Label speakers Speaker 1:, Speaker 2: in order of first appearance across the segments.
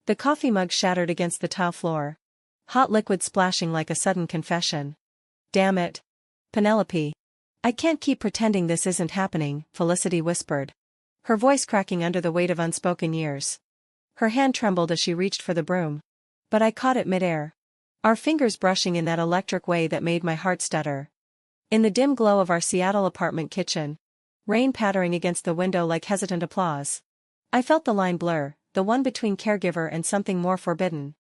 Speaker 1: The coffee mug shattered against the tile floor. Hot liquid splashing like a sudden confession. Damn it. Penelope. I can't keep pretending this isn't happening, Felicity whispered. Her voice cracking under the weight of unspoken years. Her hand trembled as she reached for the broom. But I caught it midair. Our fingers brushing in that electric way that made my heart stutter. In the dim glow of our Seattle apartment kitchen, rain pattering against the window like hesitant applause, I felt the line blur, the one between caregiver and something more forbidden.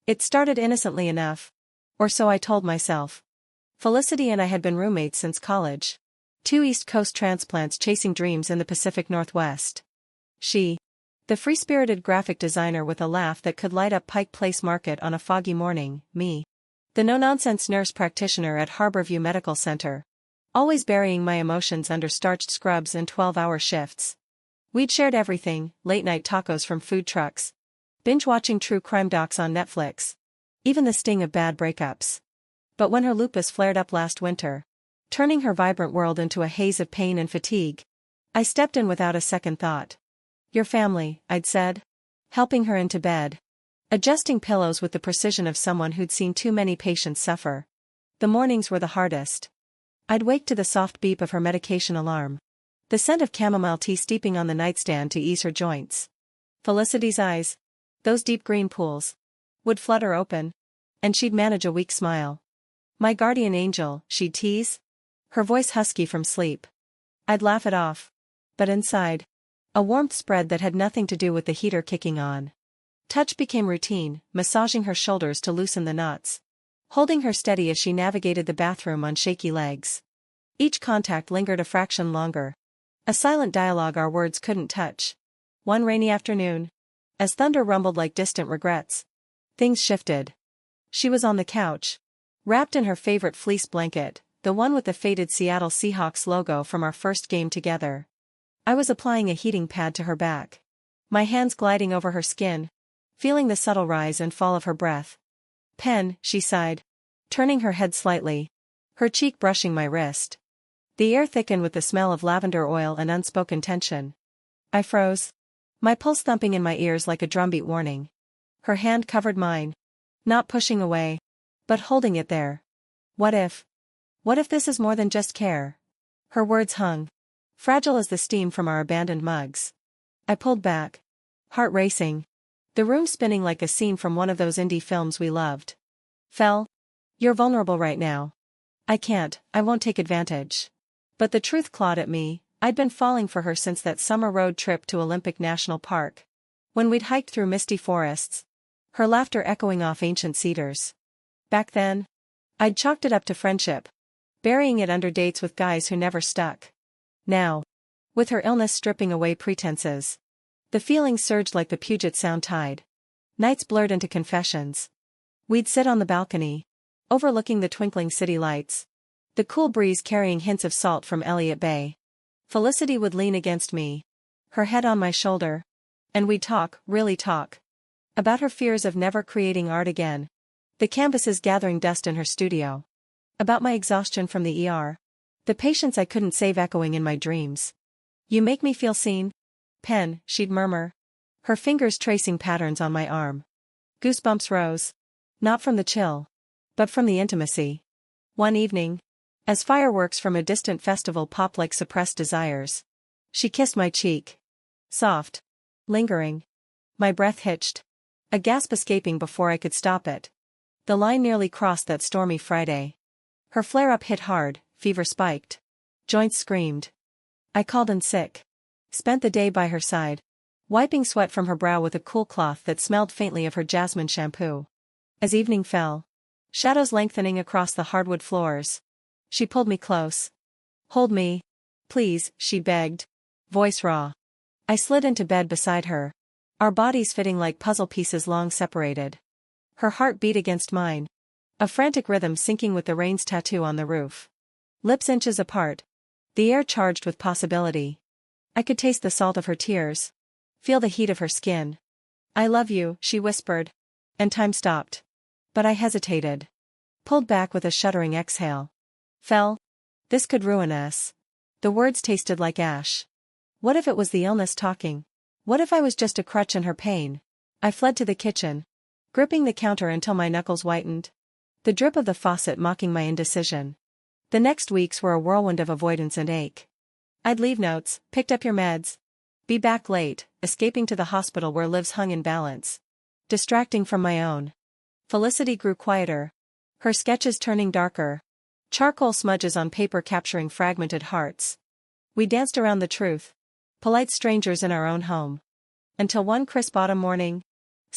Speaker 1: It started innocently enough. Or so I told myself. Felicity and I had been roommates since college. Two East Coast transplants chasing dreams in the Pacific Northwest. She, the free-spirited graphic designer with a laugh that could light up Pike Place Market on a foggy morning, me, the no-nonsense nurse practitioner at Harborview Medical Center, always burying my emotions under starched scrubs and 12-hour shifts. We'd shared everything, late-night tacos from food trucks, binge-watching true crime docs on Netflix, even the sting of bad breakups. But when her lupus flared up last winter, turning her vibrant world into a haze of pain and fatigue, I stepped in without a second thought. Your family, I'd said, helping her into bed, adjusting pillows with the precision of someone who'd seen too many patients suffer. The mornings were the hardest. I'd wake to the soft beep of her medication alarm, the scent of chamomile tea steeping on the nightstand to ease her joints. Felicity's eyes, those deep green pools, would flutter open, and she'd manage a weak smile. My guardian angel, she'd tease, her voice husky from sleep. I'd laugh it off. But inside, a warmth spread that had nothing to do with the heater kicking on. Touch became routine, massaging her shoulders to loosen the knots, holding her steady as she navigated the bathroom on shaky legs. Each contact lingered a fraction longer. A silent dialogue our words couldn't touch. One rainy afternoon, as thunder rumbled like distant regrets, things shifted. She was on the couch, wrapped in her favorite fleece blanket, the one with the faded Seattle Seahawks logo from our first game together. I was applying a heating pad to her back, my hands gliding over her skin, feeling the subtle rise and fall of her breath. Pen, she sighed, turning her head slightly, her cheek brushing my wrist. The air thickened with the smell of lavender oil and unspoken tension. I froze, my pulse thumping in my ears like a drumbeat warning. Her hand covered mine, not pushing away, but holding it there. What if this is more than just care? Her words hung, fragile as the steam from our abandoned mugs. I pulled back, heart racing, the room spinning like a scene from one of those indie films we loved. Fel, you're vulnerable right now. I won't take advantage. But the truth clawed at me. I'd been falling for her since that summer road trip to Olympic National Park, when we'd hiked through misty forests, her laughter echoing off ancient cedars. Back then, I'd chalked it up to friendship, burying it under dates with guys who never stuck. Now, with her illness stripping away pretenses, the feelings surged like the Puget Sound tide. Nights blurred into confessions. We'd sit on the balcony, overlooking the twinkling city lights, the cool breeze carrying hints of salt from Elliott Bay. Felicity would lean against me, her head on my shoulder, and we'd talk, really talk, about her fears of never creating art again, the canvases gathering dust in her studio, about my exhaustion from the ER, the patients I couldn't save echoing in my dreams. You make me feel seen, Pen, she'd murmur, her fingers tracing patterns on my arm. Goosebumps rose, not from the chill, but from the intimacy. One evening, as fireworks from a distant festival popped like suppressed desires, she kissed my cheek. Soft, lingering. My breath hitched, a gasp escaping before I could stop it. The line nearly crossed that stormy Friday. Her flare-up hit hard, fever spiked. Joints screamed. I called in sick. Spent the day by her side, wiping sweat from her brow with a cool cloth that smelled faintly of her jasmine shampoo. As evening fell, shadows lengthening across the hardwood floors, she pulled me close. Hold me, please, she begged, voice raw. I slid into bed beside her, our bodies fitting like puzzle pieces long separated. Her heart beat against mine, a frantic rhythm syncing with the rain's tattoo on the roof. Lips inches apart, the air charged with possibility. I could taste the salt of her tears, feel the heat of her skin. I love you, she whispered, and time stopped. But I hesitated, pulled back with a shuddering exhale. Fel, this could ruin us. The words tasted like ash. What if it was the illness talking? What if I was just a crutch in her pain? I fled to the kitchen, gripping the counter until my knuckles whitened. The drip of the faucet mocking my indecision. The next weeks were a whirlwind of avoidance and ache. I'd leave notes, picked up your meds. Be back late, escaping to the hospital where lives hung in balance. Distracting from my own. Felicity grew quieter. Her sketches turning darker. Charcoal smudges on paper capturing fragmented hearts. We danced around the truth. Polite strangers in our own home. Until one crisp autumn morning.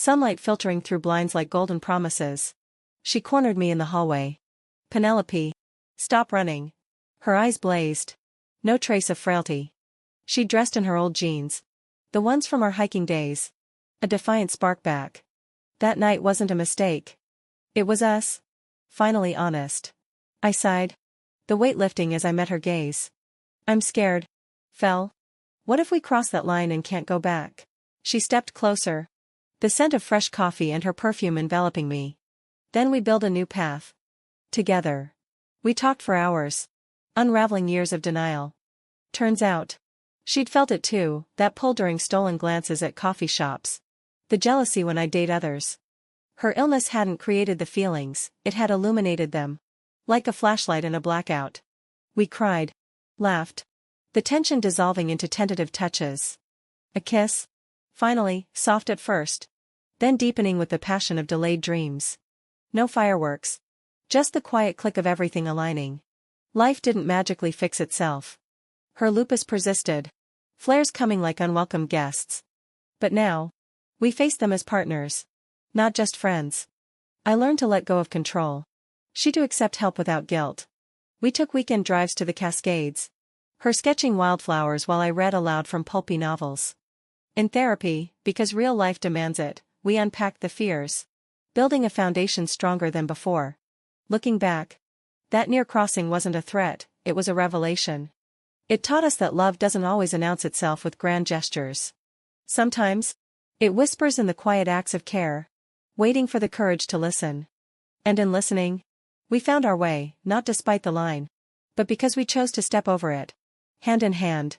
Speaker 1: Sunlight filtering through blinds like golden promises. She cornered me in the hallway. Penelope. Stop running. Her eyes blazed. No trace of frailty. She dressed in her old jeans. The ones from our hiking days. A defiant spark back. That night wasn't a mistake. It was us. Finally honest. I sighed. The weight lifting as I met her gaze. I'm scared. Fel. What if we cross that line and can't go back? She stepped closer. The scent of fresh coffee and her perfume enveloping me. Then we build a new path. Together. We talked for hours. Unraveling years of denial. Turns out. She'd felt it too, that pull during stolen glances at coffee shops. The jealousy when I date others. Her illness hadn't created the feelings, it had illuminated them. Like a flashlight in a blackout. We cried. Laughed. The tension dissolving into tentative touches. A kiss. Finally, soft at first. Then deepening with the passion of delayed dreams. No fireworks. Just the quiet click of everything aligning. Life didn't magically fix itself. Her lupus persisted. Flares coming like unwelcome guests. But now. We faced them as partners. Not just friends. I learned to let go of control. She to accept help without guilt. We took weekend drives to the Cascades. Her sketching wildflowers while I read aloud from pulpy novels. In therapy, because real life demands it, we unpacked the fears. Building a foundation stronger than before. Looking back. That near crossing wasn't a threat, it was a revelation. It taught us that love doesn't always announce itself with grand gestures. Sometimes. It whispers in the quiet acts of care. Waiting for the courage to listen. And in listening. We found our way, not despite the line. But because we chose to step over it. Hand in hand.